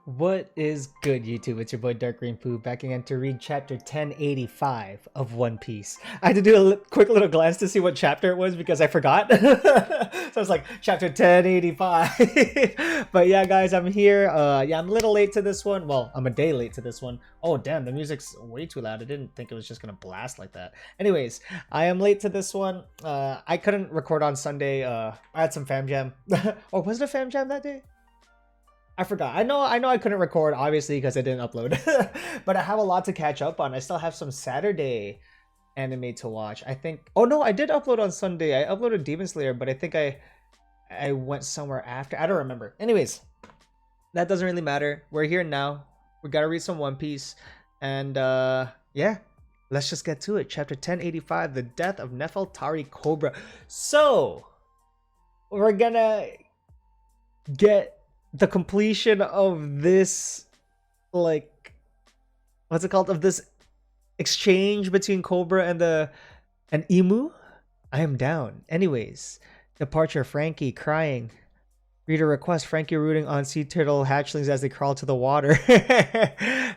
What is good, YouTube? It's your boy Dark Green Poo back again to read chapter 1085 of One Piece. I had to do a quick little glance to see what chapter it was because I forgot. So I was like, chapter 1085. But yeah, guys, I'm here. I'm a little late to this one. Well, I'm a day late to this one. Oh, damn, the music's way too loud. I didn't think it was just gonna blast like that. Anyways, I am late to this one. I couldn't record on Sunday. I had some fam jam. Or was it a fam jam that day? I forgot. I know I couldn't record obviously because I didn't upload. But I have a lot to catch up on. I still have some Saturday anime to watch. I think oh no, I did upload on Sunday. I uploaded Demon Slayer, but I think I went somewhere after. I don't remember. Anyways, that doesn't really matter. We're here now. We got to read some One Piece and yeah, let's just get to it. Chapter 1085, The Death of Nefeltari Cobra. So, we're gonna get the completion of this, like, what's it called, of this exchange between Cobra and Emu. I am down. Anyways, departure. Frankie crying. Reader request. Frankie rooting on sea turtle hatchlings as they crawl to the water.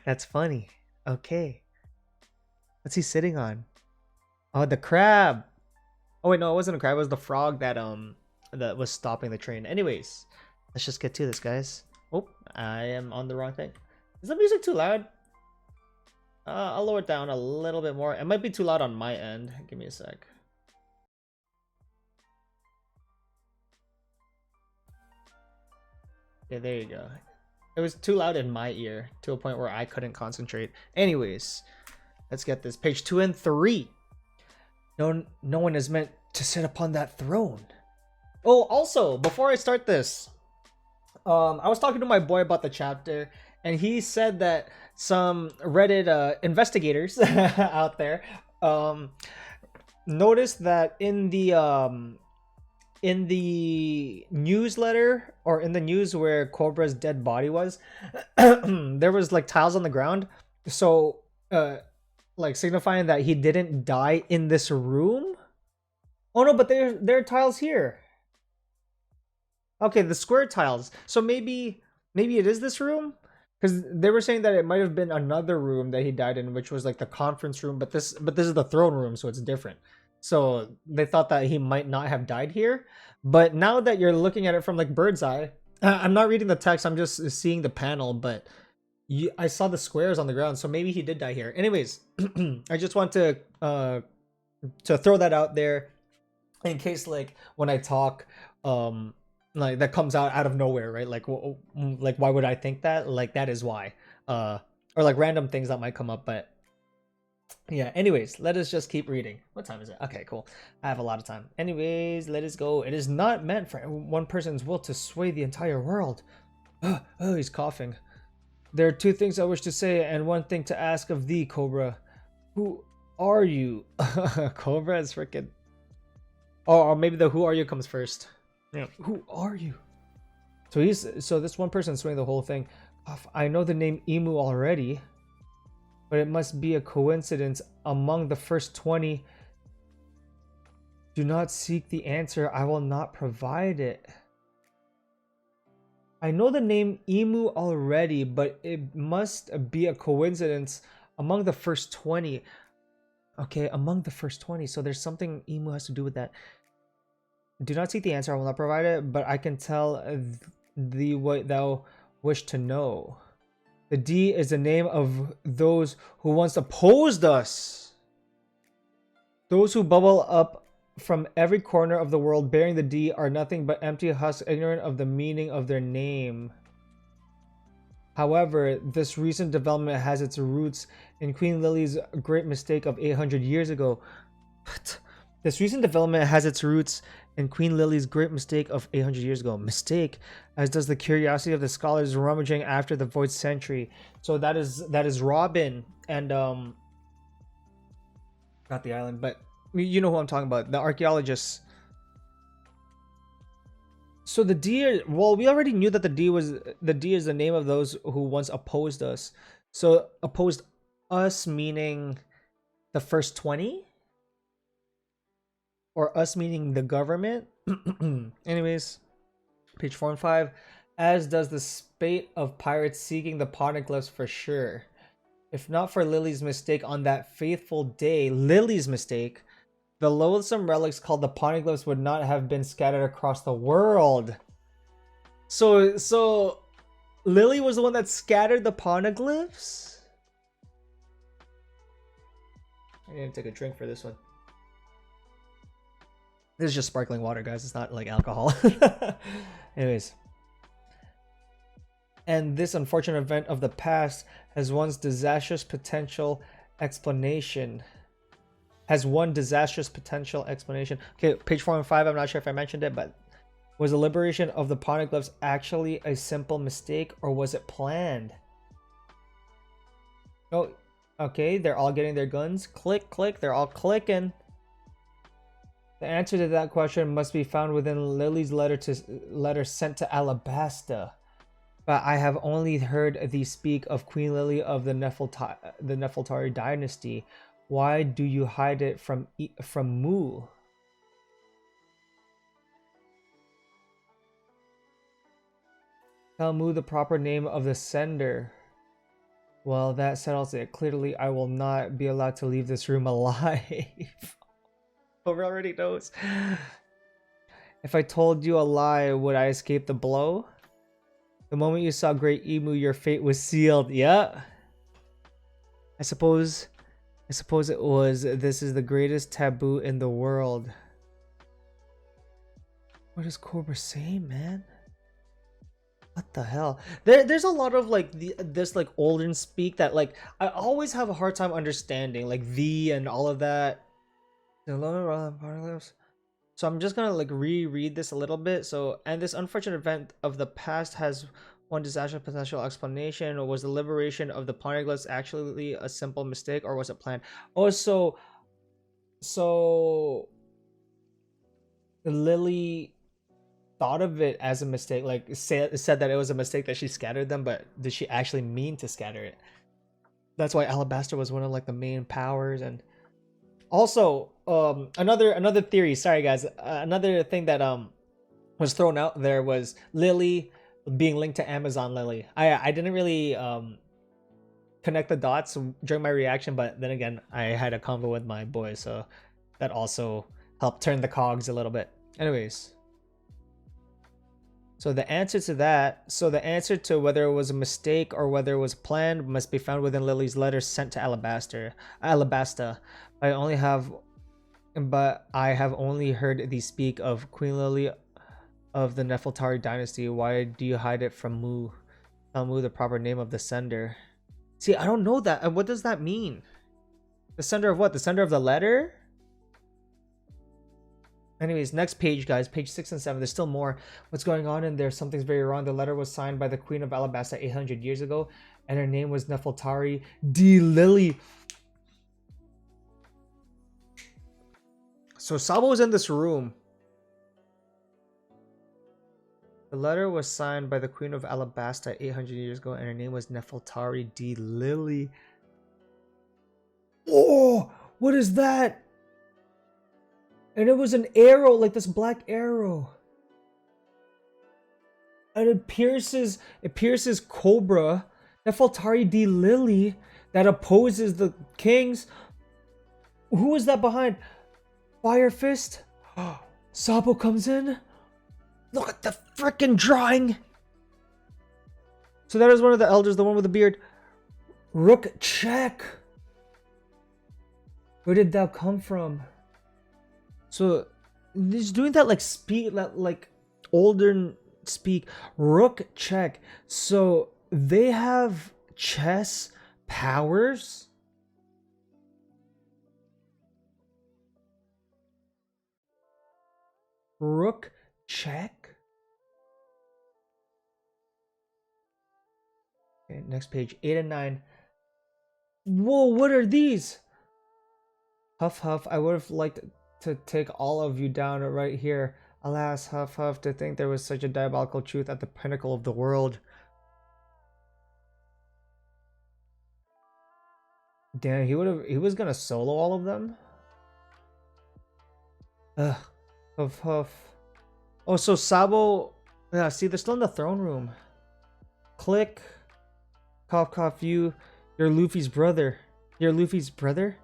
That's funny. Okay, what's he sitting on? Oh, the crab. Oh wait, no, it wasn't a crab. It was the frog that was stopping the train. Anyways, let's just get to this, guys. Oh, I am on the wrong thing. Is the music too loud? I'll lower it down a little bit more. It might be too loud on my end. Give me a sec. Okay, there you go. It was too loud in my ear to a point where I couldn't concentrate. Anyways, let's get this. Page 2 and 3. No one is meant to sit upon that throne. Oh, also, before I start this, I was talking to my boy about the chapter, and he said that some Reddit investigators out there noticed that in the newsletter, or in the news where Cobra's dead body was, there was like tiles on the ground, so like signifying that he didn't die in this room. Oh no, but there are tiles here. Okay, the square tiles. So maybe it is this room, because they were saying that it might have been another room that he died in, which was like the conference room. But this is the throne room, so it's different. So they thought that he might not have died here. But now that you're looking at it from like bird's eye, I'm not reading the text. I'm just seeing the panel. But I saw the squares on the ground, so maybe he did die here. Anyways, I just want to throw that out there in case, like, when I talk, like that comes out of nowhere, right? Like why would I think that? Like, that is why. Or like random things that might come up. But yeah, anyways, let us just keep reading. What time is it? Okay, cool. I have a lot of time. Anyways, let us go. It is not meant for one person's will to sway the entire world. Oh, he's coughing. There are two things I wish to say and one thing to ask of thee, Cobra. Who are you? Cobra is freaking... Oh, or maybe the who are you comes first. Yeah. Who are you? So this one person swaying the whole thing. I know the name Emu already, but it must be a coincidence among the first 20. Do not seek the answer. I will not provide it. I know the name Emu already, but it must be a coincidence among the first 20. Okay, among the first 20. So there's something Emu has to do with that. Do not seek the answer, I will not provide it, but I can tell thee what thou wish to know. The D is the name of those who once opposed us. Those who bubble up from every corner of the world bearing the D are nothing but empty husks, ignorant of the meaning of their name. However, this recent development has its roots in Queen Lily's great mistake of 800 years ago. What? This recent development has its roots in Queen Lily's great mistake of 800 years ago. Mistake, as does the curiosity of the scholars rummaging after the void century. So that is Robin and not the island, but you know who I'm talking about, the archaeologists. So the D, well, we already knew that the D is the name of those who once opposed us. So opposed us meaning the first 20? Or us meaning the government? Anyways, page 4 and 5. as does the spate of pirates seeking the poneglyphs for sure. If not for Lily's mistake on that faithful day, Lily's mistake, the loathsome relics called the poneglyphs would not have been scattered across the world. So Lily was the one that scattered the poneglyphs? I need to take a drink for this one. This is just sparkling water, guys. It's not like alcohol. Anyways. And this unfortunate event of the past has one disastrous potential explanation. Okay, page 4 and 5, I'm not sure if I mentioned it, but was the liberation of the poneglyphs actually a simple mistake, or was it planned? Oh, okay, they're all getting their guns. Click, click, they're all clicking. The answer to that question must be found within Lily's letter sent to Alabasta. But I have only heard thee speak of Queen Lily of the Nefeltari dynasty. Why do you hide it from Mu? Tell Mu the proper name of the sender. Well, that settles it. Clearly, I will not be allowed to leave this room alive. Over already knows. If I told you a lie, would I escape the blow? The moment you saw Great Emu, your fate was sealed. Yeah. I suppose it was. This is the greatest taboo in the world. What does Cobra say, man? What the hell? There's a lot of like this like olden speak that like I always have a hard time understanding, like the and all of that. So I'm just gonna like reread this a little bit. So, and this unfortunate event of the past has one disastrous potential explanation. Or was the liberation of the poneglyphs actually a simple mistake, or was it planned? Oh, so Lily thought of it as a mistake, like said that it was a mistake that she scattered them, but did she actually mean to scatter it? That's why Alabaster was one of like the main powers. And also another theory, sorry guys, another thing that was thrown out there was Lily being linked to Amazon Lily. I didn't really connect the dots during my reaction, but then again I had a convo with my boys, so that also helped turn the cogs a little bit. Anyways, so the answer to whether it was a mistake or whether it was planned must be found within Lily's letter sent to Alabasta. But I have only heard thee speak of Queen Lily of the Nefeltari dynasty. Why do you hide it from Mu? Tell Mu the proper name of the sender. See, I don't know that. What does that mean? The sender of what? The sender of the letter? Anyways, next page, guys. Page 6 and 7. There's still more. What's going on in there? Something's very wrong. The letter was signed by the Queen of Alabasta 800 years ago, and her name was Nefeltari D. Lily. So Sabo was in this room. The letter was signed by the Queen of Alabasta 800 years ago, and her name was Nefeltari D. Lily. Oh, what is that? And it was an arrow, like this black arrow. And it pierces Cobra, Nefeltari D. Lily, that opposes the kings. Who is that behind? Fire Fist? Sabo comes in. Look at the freaking drawing. So that is one of the elders, the one with the beard. Rook check. Where did thou come from? So he's doing that like speak, like older speak. Rook check. So they have chess powers. Rook check. Okay, next page, 8 and 9. Whoa, what are these? Huff Huff, I would have liked to take all of you down right here. Alas, Huff Huff, to think there was such a diabolical truth at the pinnacle of the world. Damn, he was gonna solo all of them? Ugh. Huff Huff. Oh, so Sabo Yeah, see, they're still in the throne room. Click. Cough, cough, you're Luffy's brother. You're Luffy's brother?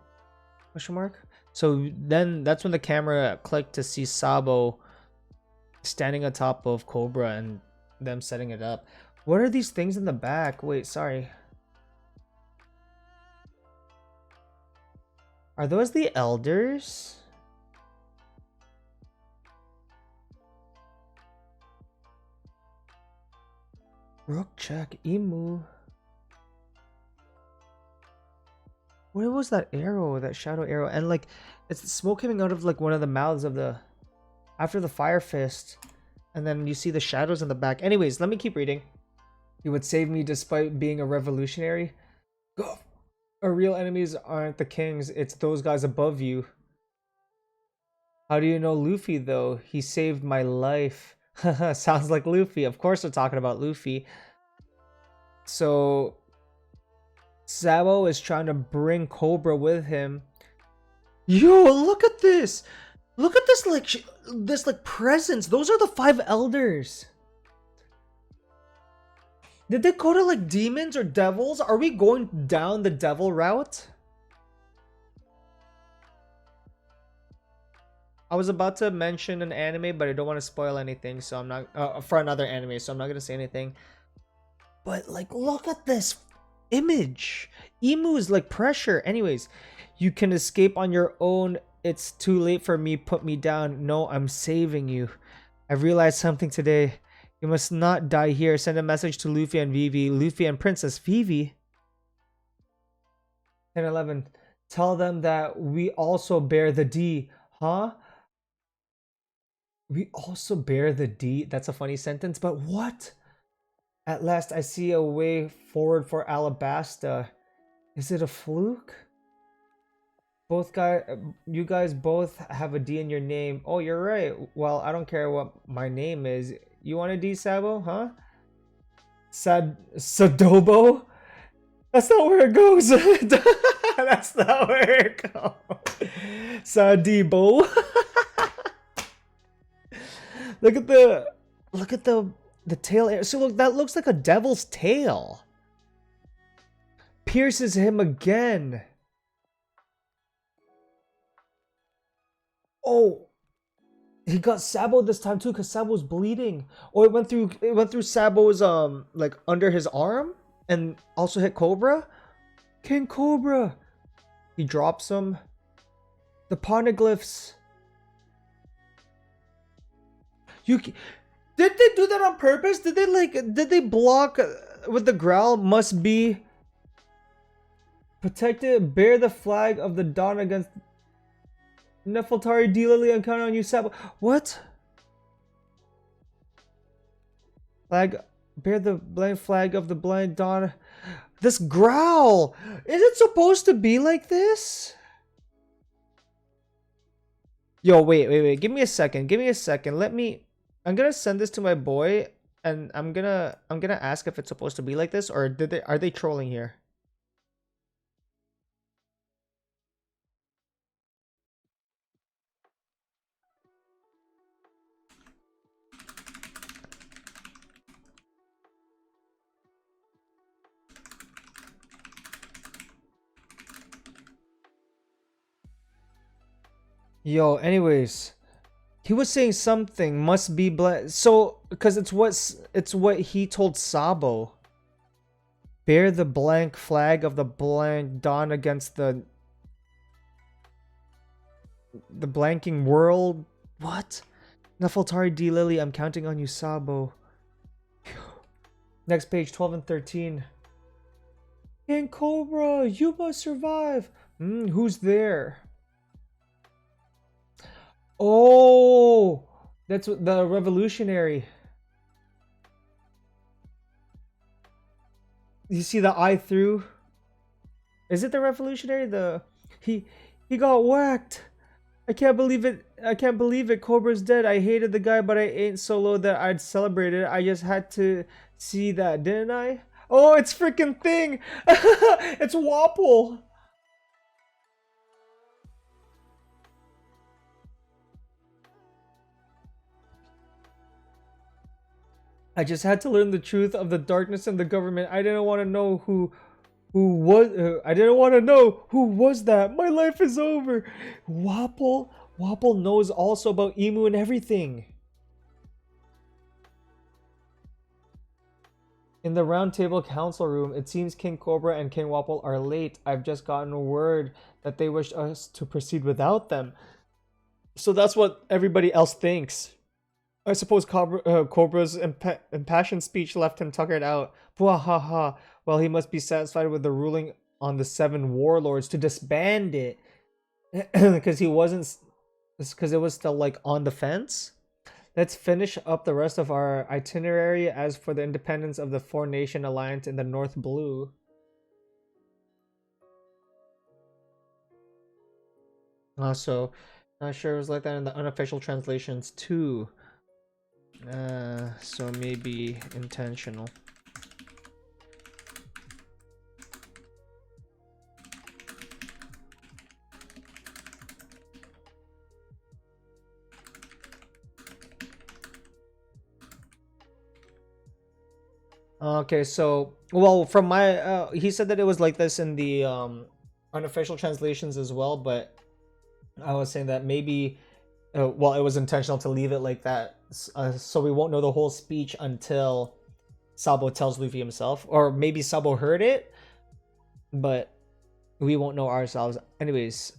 Question mark. So then that's when the camera clicked to see Sabo standing on top of Cobra and them setting it up. What are these things in the back? Wait, sorry. Are those the elders? Rook check, Emu. What was that arrow? That shadow arrow? And like, it's smoke coming out of like one of the mouths of the... After the fire fist. And then you see the shadows in the back. Anyways, let me keep reading. You would save me despite being a revolutionary. Our real enemies aren't the kings, it's those guys above you. How do you know Luffy though? He saved my life. Sounds like Luffy. Of course we're talking about Luffy. So Sabo is trying to bring Cobra with him. Yo, look at this. Look at this like presence. Those are the 5 elders. Did they go to like demons or devils? Are we going down the devil route? I was about to mention an anime, but I don't want to spoil anything, so I'm not for another anime, so I'm not gonna say anything. But like, look at this image. Emu is like pressure. Anyways, you can escape on your own. It's too late for me. Put me down. No, I'm saving you. I realized something today. You must not die here. Send a message to Luffy and Vivi. Luffy and Princess Vivi. 10-11. Tell them that we also bear the D. Huh? We also bear the D. That's a funny sentence, but what? At last I see a way forward for Alabasta. Is it a fluke? You guys both have a D in your name. Oh, you're right. Well, I don't care what my name is. You want a D, Sabo? Huh? Sadobo? That's not where it goes. That's not where it goes. Sadibo. Look at the tail. So look, that looks like a devil's tail. Pierces him again. Oh, he got Sabo this time too, because Sabo's bleeding. Oh, it went through Sabo's like under his arm and also hit Cobra. King Cobra. He drops him. The poneglyphs. Did they do that on purpose? Did they block with the growl? Must be protected. Bear the flag of the dawn against Nefeltari, D. Lily, I'm counting on you, Sabo. What? Bear the blind flag of the blind dawn. This growl! Is it supposed to be like this? Yo, wait. Give me a second. I'm gonna send this to my boy, and I'm gonna ask if it's supposed to be like this, or are they trolling here? Yo, anyways, he was saying something must be so because it's what he told Sabo. Bear the blank flag of the blank dawn against the blanking world. What? Nefeltari, D. Lily, I'm counting on you, Sabo. Next page, 12 and 13. King Cobra, you must survive. Who's there? Oh, that's the revolutionary. You see the eye through? Is it the revolutionary? He got whacked. I can't believe it. Cobra's dead. I hated the guy, but I ain't so low that I'd celebrate it. I just had to see that, didn't I? Oh, it's freaking thing. It's Wapple. I just had to learn the truth of the darkness and the government. I didn't want to know who was. I didn't want to know who was that. My life is over. Wapol knows also about Emu and everything. In the round table council room, it seems King Cobra and King Wapol are late. I've just gotten word that they wish us to proceed without them. So that's what everybody else thinks. I suppose Cobra's impassioned speech left him tuckered out. Bwahaha. Well, he must be satisfied with the ruling on the 7 warlords to disband it. Because he wasn't... Because it was still, like, on the fence? Let's finish up the rest of our itinerary. As for the independence of the 4-nation alliance in the North Blue... Also, not sure it was like that in the unofficial translations, too. So maybe intentional. Okay, so well, from my he said that it was like this in the unofficial translations as well, but I was saying that maybe well, it was intentional to leave it like that, so we won't know the whole speech until Sabo tells Luffy himself, or maybe Sabo heard it, but we won't know ourselves. Anyways,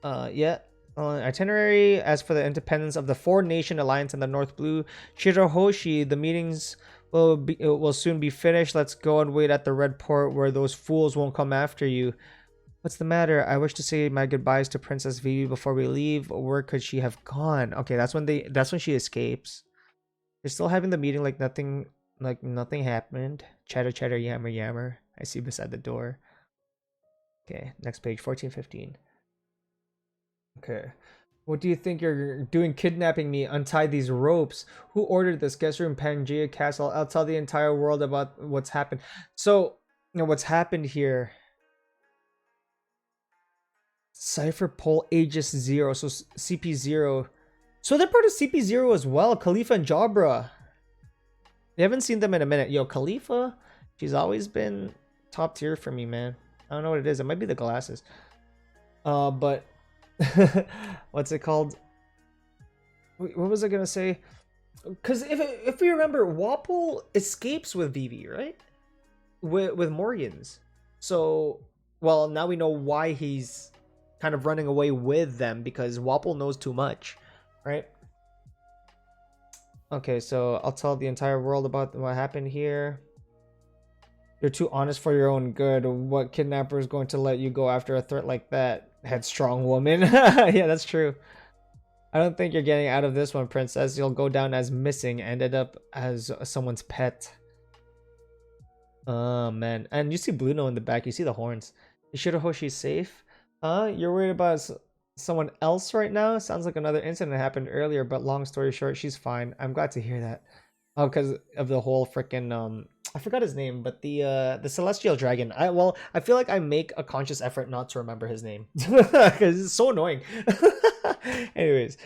yeah. Itinerary. As for the independence of the 4-nation alliance in the North Blue, Shirahoshi, the meetings will soon be finished. Let's go and wait at the Red Port where those fools won't come after you. What's the matter? I wish to say my goodbyes to Princess Vivi before we leave. Where could she have gone? Okay, that's when she escapes. They're still having the meeting like nothing happened. Chatter chatter yammer yammer. I see beside the door. Okay, next page, 1415. Okay. What do you think you're doing kidnapping me? Untie these ropes. Who ordered this? Guest room, Pangea Castle. I'll tell the entire world about what's happened. So, you know, what's happened here. Cypher Pole Aegis 0. So CP0. So they're part of CP0 as well. Khalifa and Jabra. You haven't seen them in a minute. Yo, Khalifa, she's always been top tier for me, man. I don't know what it is. It might be the glasses. But what's it called? What was I gonna say? Because if we remember, Wapol escapes with Vivi, right? With Morgans. So, well, now we know why he's kind of running away with them, because Wapol knows too much, right? Okay, so I'll tell the entire world about what happened here. You're too honest for your own good. What kidnapper is going to let you go after a threat like that? Headstrong woman. Yeah, that's true. I don't think you're getting out of this one, princess. You'll go down as missing, ended up as someone's pet. Oh, man. And you see Bluno in the back. You see the horns. Is Shirahoshi safe? You're worried about someone else right now? Sounds like another incident happened earlier, but long story short, she's fine. I'm glad to hear that. Oh, because of the whole freaking I forgot his name, but the celestial dragon. I feel like I make a conscious effort not to remember his name because it's so annoying. Anyways,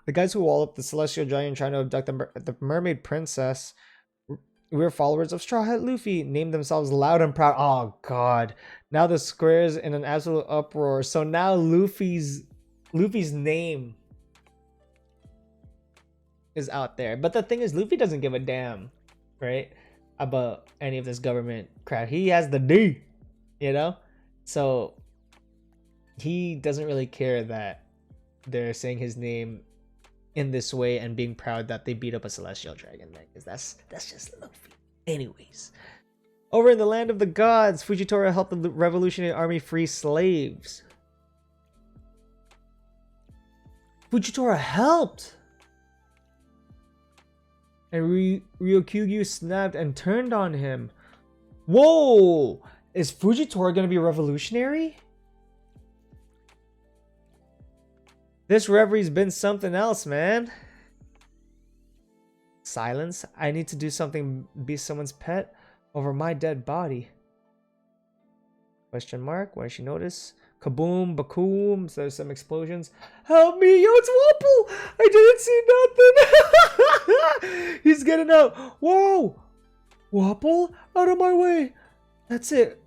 the guys who wall up the celestial dragon trying to abduct the mermaid princess. We're followers of Straw Hat Luffy, named themselves Loud and Proud. Oh god. Now the square's in an absolute uproar. So now Luffy's name is out there. But the thing is, Luffy doesn't give a damn, right, about any of this government crap. He has the D, you know? So he doesn't really care that they're saying his name in this way and being proud that they beat up a celestial dragon, because that's just Luffy. Anyways, over in the land of the gods, Fujitora helped the revolutionary army free slaves. Fujitora helped, and Ryokyugyu snapped and turned on him. Whoa! Is Fujitora gonna be revolutionary? This reverie has been something else, man. Silence. I need to do something, be someone's pet over my dead body. Question mark. What did she notice? Kaboom, bakoom. So there's some explosions. Help me, yo, it's Wapple! I didn't see nothing. He's getting out. Whoa, Wapple, out of my way. That's it.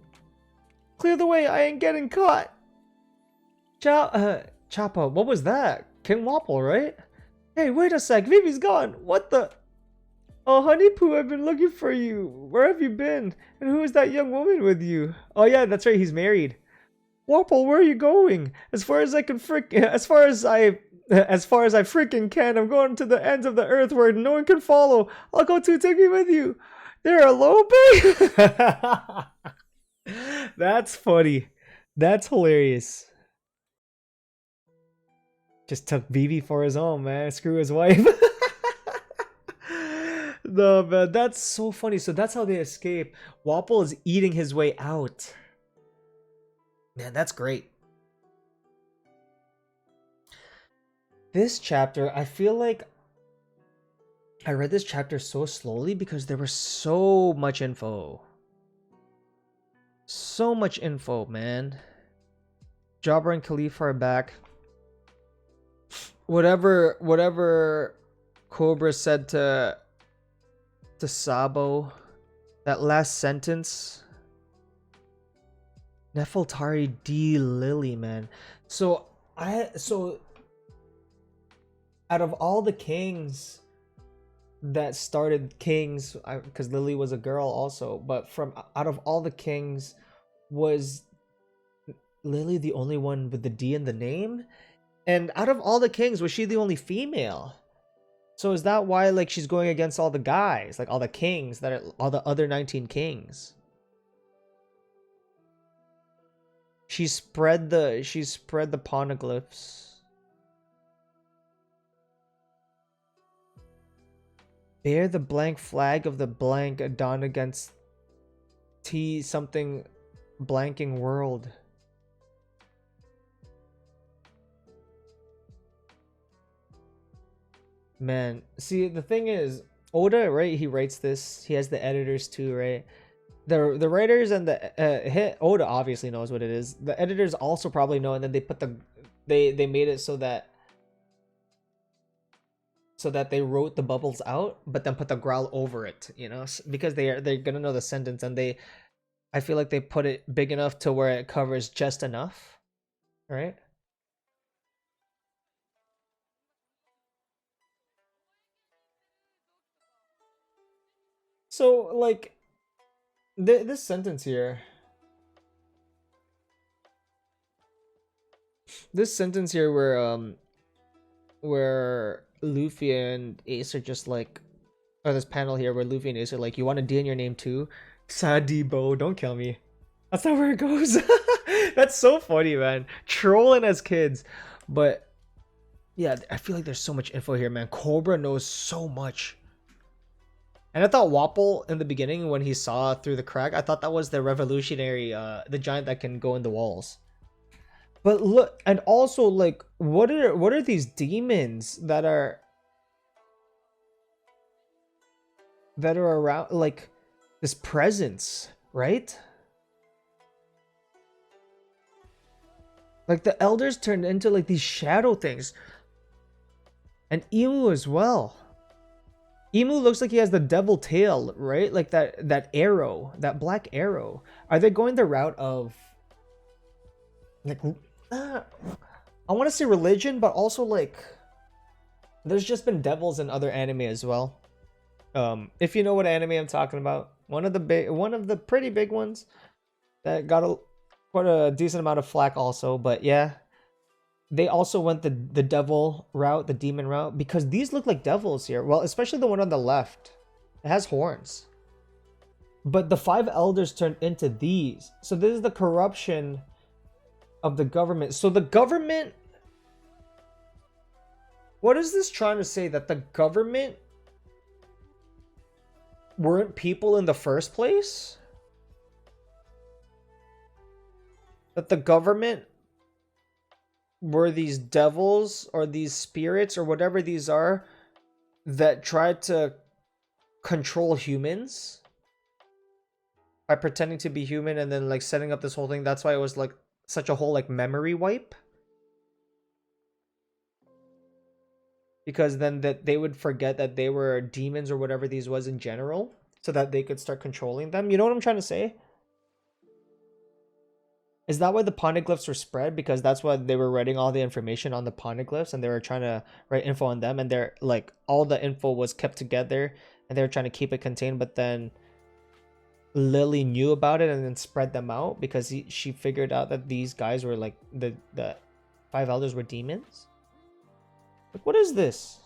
Clear the way. I ain't getting caught. Choppa, what was that? King Wapple, right? Hey, wait a sec. Vivi's gone. What the? Oh, Honey Poo, I've been looking for you. Where have you been? And who is that young woman with you? Oh yeah, that's right. He's married. Wapple, where are you going? As far as I freaking can. I'm going to the ends of the earth where no one can follow. I'll go too. Take me with you. There, Lope. That's funny. That's hilarious. Just took Vivi for his own, man. Screw his wife. No, man, that's so funny. So that's how they escape. Wapple is eating his way out. Man, that's great. This chapter, I feel like I read this chapter so slowly because there was so much info. So much info, man. Jabra and Khalifa are back. Whatever Cobra said to Sabo, that last sentence. Nefeltari D Lily, man. So out of all the kings that started kings, because Lily was a girl also, but out of all the kings, was Lily the only one with the D in the name? And out of all the kings, was she the only female? So is that why, like, she's going against all the guys, like all the kings that are all the other 19 kings? She spread the poneglyphs. Bear the blank flag of the blank Adon against T something blanking world. Man, see, the thing is, Oda, right? He writes this. He has the editors too, right? The writers and the Oda obviously knows what it is. The editors also probably know, and then they put they made it so that they wrote the bubbles out, but then put the growl over it, you know, because they're gonna know the sentence, and I feel like they put it big enough to where it covers just enough, right? So like this sentence here. This sentence here where Luffy and Ace are just like, or this panel here where Luffy and Ace are like, you want a D in your name too? Sadibo, don't kill me. That's not where it goes. That's so funny, man. Trolling as kids. But yeah, I feel like there's so much info here, man. Cobra knows so much. And I thought Wapple in the beginning, when he saw through the crack, I thought that was the revolutionary, the giant that can go in the walls. But look, and also like, what are these demons that are around, like this presence, right? Like the elders turned into like these shadow things. And Emu as well. Emu looks like he has the devil tail, right? Like that arrow, that black arrow. Are they going the route of like I want to say religion, but also like there's just been devils in other anime as well. If you know what anime I'm talking about, one of the pretty big ones that got quite a decent amount of flack also, but yeah. They also went the devil route, the demon route, because these look like devils here. Well, especially the one on the left. It has horns. But the 5 elders turned into these. So this is the corruption of the government. So the government... What is this trying to say? That the government weren't people in the first place? That the government were these devils or these spirits or whatever these are that tried to control humans by pretending to be human and then like setting up this whole thing. That's why it was like such a whole like memory wipe, because then that they would forget that they were demons or whatever these was in general, so that they could start controlling them. You know what I'm trying to say? Is that why the poneglyphs were spread? Because that's why they were writing all the information on the poneglyphs, and they were trying to write info on them, and they're like all the info was kept together, and they were trying to keep it contained. But then Lily knew about it and then spread them out because she figured out that these guys were like the five elders were demons. Like, what is this?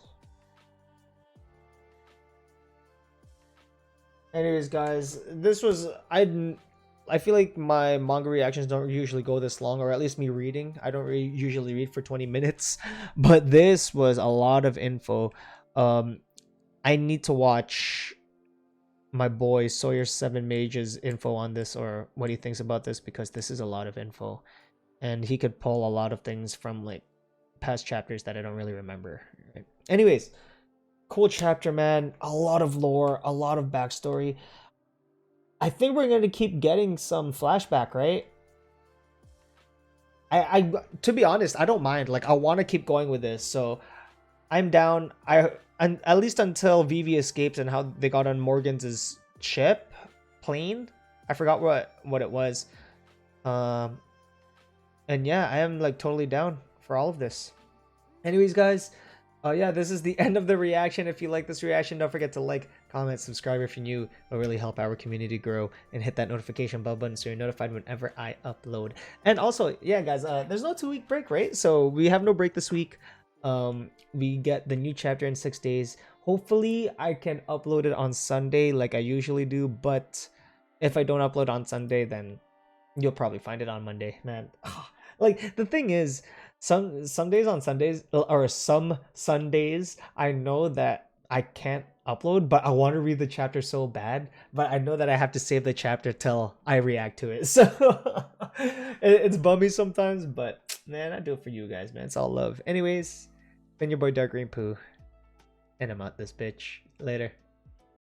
Anyways, guys, this was I feel like my manga reactions don't usually go this long, or at least me reading. I don't really usually read for 20 minutes, but this was a lot of info. I need to watch my boy Sawyer 7 Mage's info on this, or what he thinks about this, because this is a lot of info. And he could pull a lot of things from like past chapters that I don't really remember. Right? Anyways, cool chapter, man. A lot of lore, a lot of backstory. I think we're going to keep getting some flashback, right? I to be honest, I don't mind. Like, I want to keep going with this, so I'm down. And at least until Vivi escapes and how they got on Morgan's ship, plane. I forgot what it was. And yeah, I am like totally down for all of this. Anyways, guys, yeah, this is the end of the reaction. If you like this reaction, don't forget to like, comment, subscribe if you're new. It'll really help our community grow, and hit that notification bell button so you're notified whenever I upload. And also, yeah, guys, there's no 2-week break, right? So we have no break this week. We get the new chapter in 6 days. Hopefully I can upload it on Sunday like I usually do, but if I don't upload on Sunday, then you'll probably find it on Monday, man. Like, the thing is, some days on Sundays, or some Sundays, I know that I can't upload, but I want to read the chapter so bad, but I know that I have to save the chapter till I react to it. So it's bummy sometimes, but man, I do it for you guys, man. It's all love. Anyways, been your boy Dark Green Poo, and I'm out this bitch. Later.